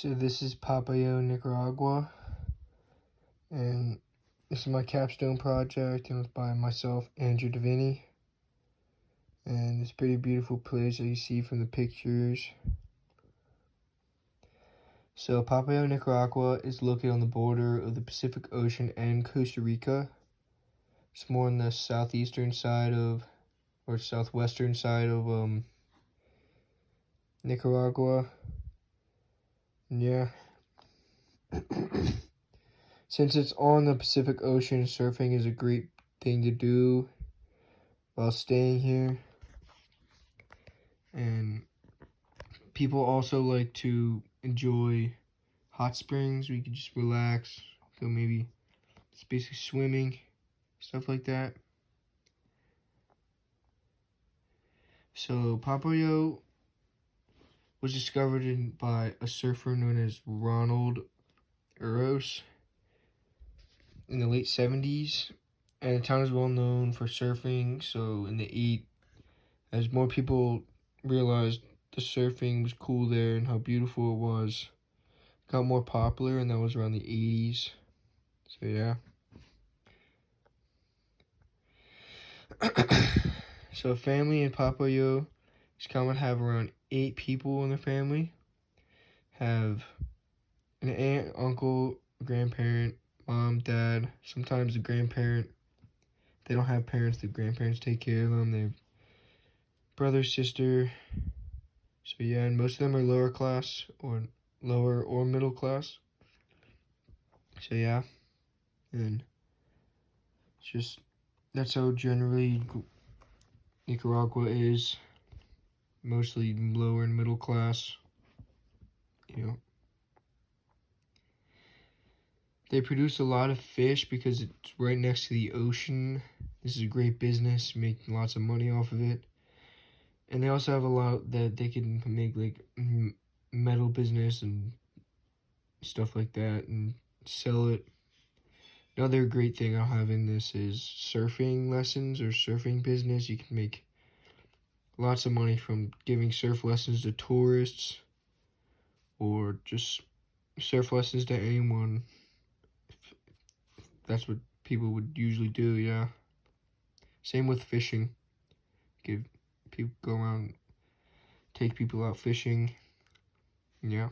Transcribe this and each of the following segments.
So this is Popayo, Nicaragua, and this is my capstone project. It was by myself, Andrew Davini, and it's a pretty beautiful place that you see from the pictures. So Popayo, Nicaragua is located on the border of the Pacific Ocean and Costa Rica. It's more on the southwestern side of Nicaragua. Yeah. Since it's on the Pacific Ocean, surfing is a great thing to do while staying here. And people also like to enjoy hot springs where you can just relax, go maybe it's basically swimming, stuff like that. So Popayo was discovered by a surfer known as Ronald Uros in the late 70s, and the town is well known for surfing. So as more people realized the surfing was cool there and how beautiful it was, it got more popular, and that was around the 80s. So yeah. So a family in Popayo is common to have around 8 people in the family. Have an aunt, uncle, grandparent, mom, dad, sometimes a grandparent. They don't have parents, the grandparents take care of them. They have brother, sister. So yeah, and most of them are lower or middle class. So yeah, and that's how generally Nicaragua is, mostly lower and middle class. They produce a lot of fish because it's right next to the ocean. This is a great business, making lots of money off of it. And they also have a lot that they can make, like metal business and stuff like that, and sell it. Another great thing I'll have in this is surfing lessons or surfing business. You can make lots of money from giving surf lessons to tourists or just surf lessons to anyone. That's what people would usually do, yeah. Same with fishing. Give people go around, take people out fishing, yeah.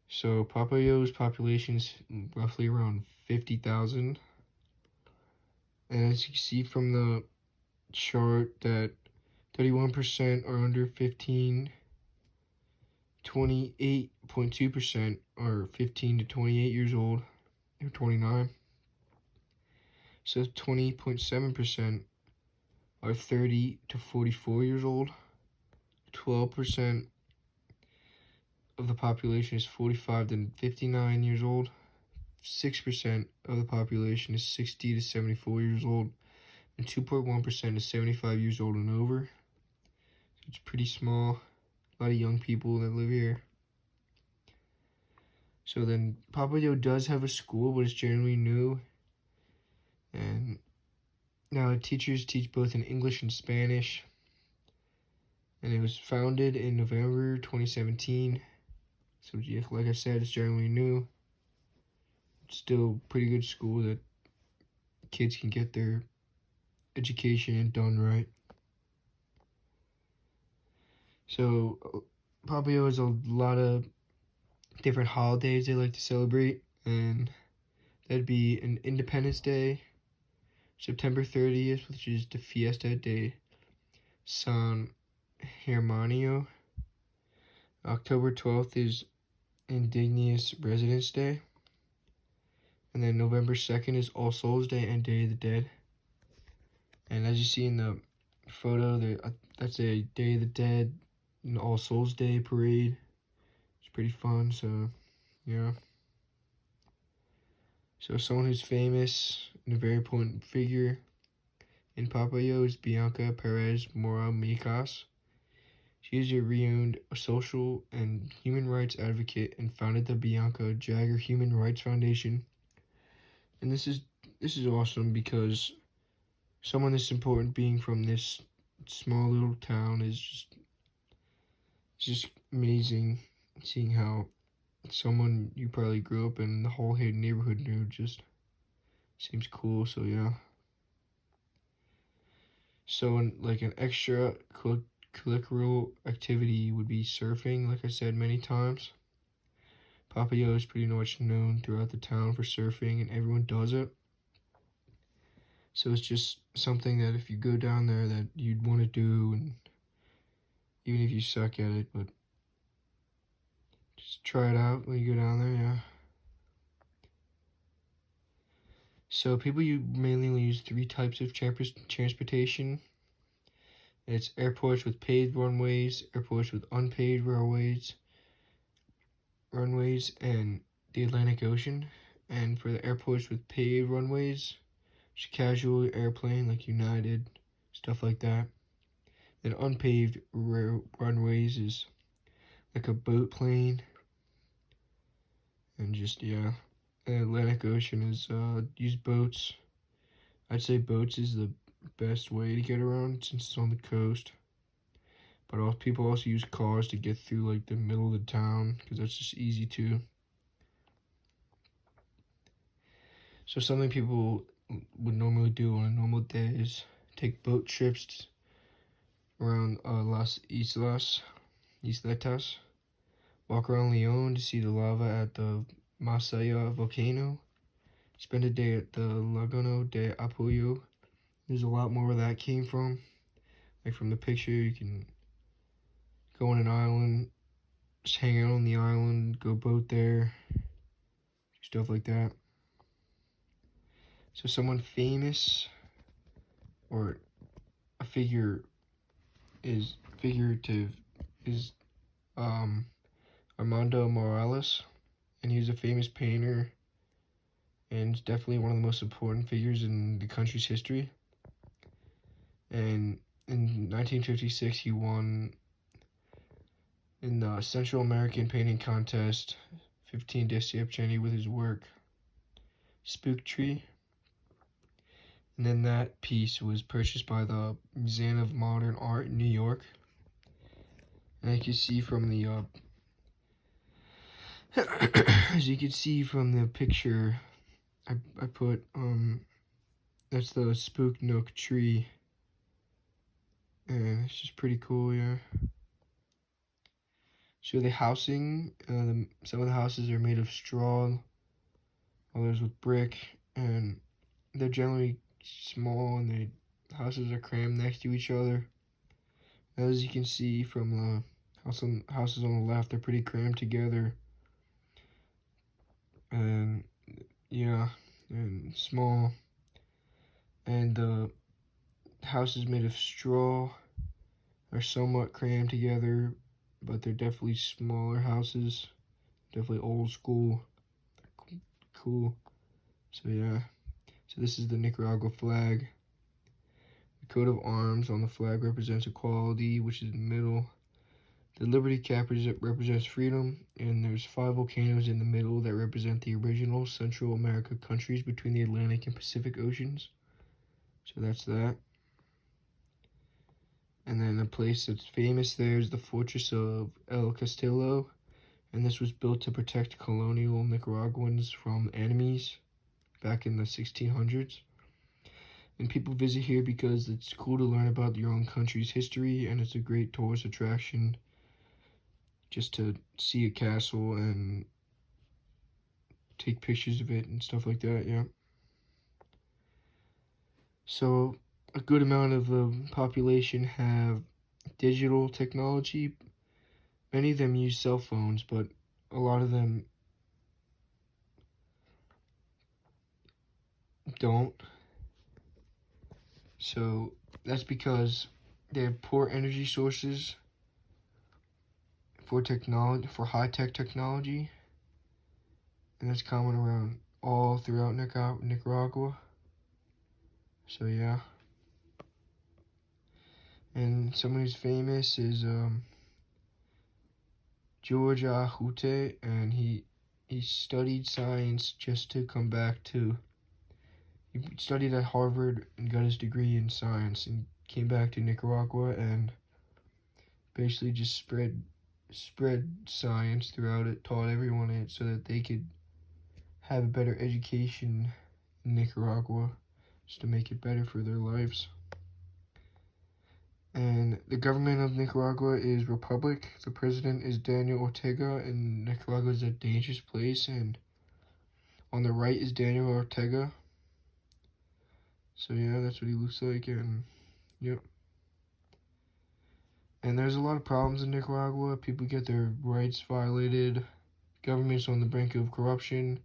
So Popayo's population is roughly around 50,000. And as you can see from the chart, that 31% are under 15, 28.2% are 15 to 28 years old, or 29. So 20.7% are 30 to 44 years old. 12% of the population is 45 to 59 years old. 6% of the population is 60 to 74 years old. And 2.1% is 75 years old and over. So it's pretty small. A lot of young people that live here. So then Popayo does have a school, but it's generally new. And now the teachers teach both in English and Spanish. And it was founded in November 2017. So yeah, like I said, it's generally new. It's still a pretty good school that kids can get their education done right. So Popayo has a lot of different holidays they like to celebrate, and that'd be an Independence Day, September 30th, which is the Fiesta de San Germano. October 12th is Indigenous Residence Day. And then November 2nd is All Souls Day and Day of the Dead. And as you see in the photo, that's a Day of the Dead and All Souls Day parade. It's pretty fun, so yeah. So someone who's famous and a very important figure in Popayo is Bianca Perez Mora Micas. She is a renowned social and human rights advocate and founded the Bianca Jagger Human Rights Foundation. And this is awesome because someone this important being from this small little town is just amazing. seeing how someone you probably grew up in the whole neighborhood knew just seems cool. So yeah. So like an extra curricular activity would be surfing, like I said many times. Papio is pretty much known throughout the town for surfing, and everyone does it. So it's just something that if you go down there that you'd want to do, and even if you suck at it, but just try it out when you go down there, yeah. So people you mainly use three types of transportation. It's airports with paved runways, airports with unpaved runways, and the Atlantic Ocean. And for the airports with paved runways, it's casual airplane like United, stuff like that. Then unpaved runways is like a boat plane, and just yeah. The Atlantic Ocean is use boats. I'd say boats is the best way to get around since it's on the coast. But people also use cars to get through like the middle of the town because that's just easy too. So something people would normally do on a normal day is take boat trips around Las Isletas, walk around Leon to see the lava at the Masaya volcano, spend a day at the Lagono de Apoyo. There's a lot more where that came from. Like from the picture, you can go on an island, just hang out on the island, go boat there, stuff like that. So someone famous or a figurative is Armando Morales, and he was a famous painter and definitely one of the most important figures in the country's history. And in 1956, he won in the Central American Painting Contest 15 Desiapcheni with his work Spook Tree. And then that piece was purchased by the Museum of Modern Art in New York. And you can see from the as you can see from the picture I put that's the Spook Nook tree, and it's just pretty cool, yeah. So the housing, some of the houses are made of straw, others with brick, and they're generally small, and the houses are crammed next to each other. As you can see from the houses on the left, they're pretty crammed together, and yeah, and small. And the houses made of straw are somewhat crammed together, but they're definitely smaller houses, definitely old school, cool. So yeah, so this is the Nicaragua flag. The coat of arms on the flag represents equality, which is in the middle. The Liberty Cap represents freedom, and there's 5 volcanoes in the middle that represent the original Central America countries between the Atlantic and Pacific Oceans. So that's that. And then a place that's famous there is the Fortress of El Castillo, and this was built to protect colonial Nicaraguans from enemies back in the 1600s. And people visit here because it's cool to learn about your own country's history, and it's a great tourist attraction just to see a castle and take pictures of it and stuff like that, yeah. So a good amount of the population have digital technology. Many of them use cell phones, but a lot of them don't. So that's because they have poor energy sources for high-tech technology, and that's common around all throughout Nicaragua. So yeah. And someone who's famous is George Ahute, and he studied science just to come back to. He studied at Harvard and got his degree in science, and came back to Nicaragua and basically just spread spread science throughout it, taught everyone it so that they could have a better education in Nicaragua, just to make it better for their lives. And the government of Nicaragua is republic. The president is Daniel Ortega, and Nicaragua is a dangerous place. And on the right is Daniel Ortega. So yeah, that's what he looks like, and yep. And there's a lot of problems in Nicaragua. People get their rights violated. Government's on the brink of corruption,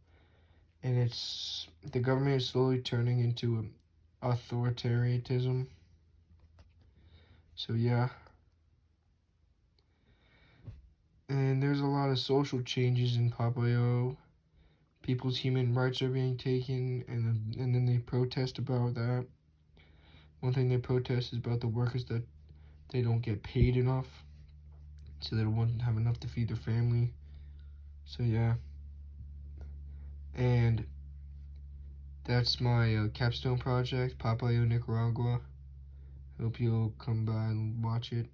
and the government is slowly turning into authoritarianism. So yeah. And there's a lot of social changes in Papaya. People's human rights are being taken, and then they protest about that. One thing they protest is about the workers that they don't get paid enough, so they don't have enough to feed their family. So yeah, and that's my capstone project, Papaya, Nicaragua. Hope you'll come by and watch it.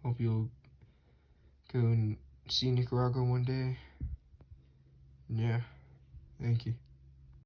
Hope you'll go and see Nicaragua one day. Yeah, thank you.